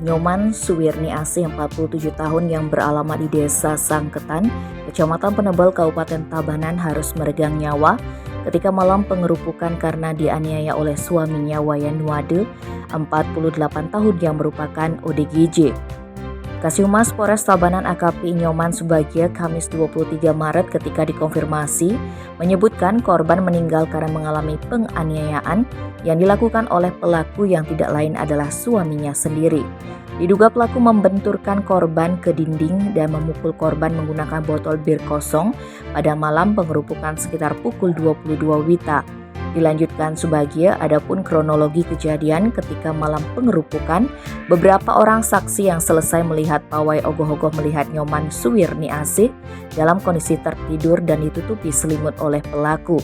Nyoman Suwirni Asih 47 tahun yang beralamat di Desa Sangketan, Kecamatan Penebel, Kabupaten Tabanan harus meregang nyawa ketika malam pengerupukan karena dianiaya oleh suaminya Wayan Nuade, 48 tahun yang merupakan ODGJ. Kasihhumas Polres Tabanan AKP Nyoman Subagia Kamis 23 Maret ketika dikonfirmasi menyebutkan korban meninggal karena mengalami penganiayaan yang dilakukan oleh pelaku yang tidak lain adalah suaminya sendiri. Diduga pelaku membenturkan korban ke dinding dan memukul korban menggunakan botol bir kosong pada malam pengerupukan sekitar pukul 22 WITA. Dilanjutkan Subagia, adapun kronologi kejadian ketika malam pengerupukan, beberapa orang saksi yang selesai melihat pawai ogoh-ogoh melihat Nyoman Suwirni Asih dalam kondisi tertidur dan ditutupi selimut oleh pelaku.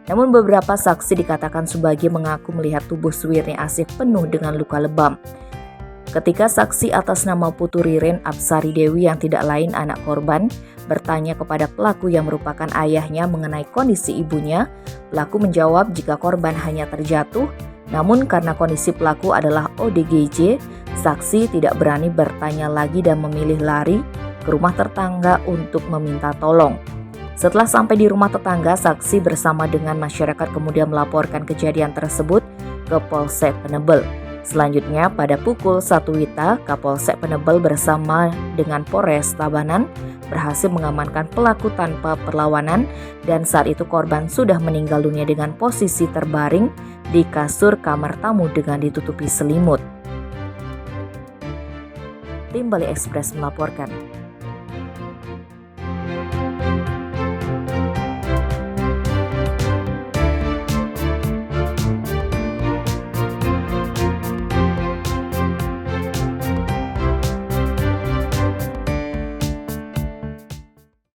Namun beberapa saksi dikatakan Subagia mengaku melihat tubuh Suwirni Asih penuh dengan luka lebam. Ketika saksi atas nama Putu Ririn Apsari Dewi yang tidak lain anak korban bertanya kepada pelaku yang merupakan ayahnya mengenai kondisi ibunya, pelaku menjawab jika korban hanya terjatuh, namun karena kondisi pelaku adalah ODGJ, saksi tidak berani bertanya lagi dan memilih lari ke rumah tetangga untuk meminta tolong. Setelah sampai di rumah tetangga, saksi bersama dengan masyarakat kemudian melaporkan kejadian tersebut ke Polsek Penebel. Selanjutnya pada pukul 1 WITA, Kapolsek Penebel bersama dengan Polres Tabanan berhasil mengamankan pelaku tanpa perlawanan dan saat itu korban sudah meninggal dunia dengan posisi terbaring di kasur kamar tamu dengan ditutupi selimut. Tim Bali Express melaporkan.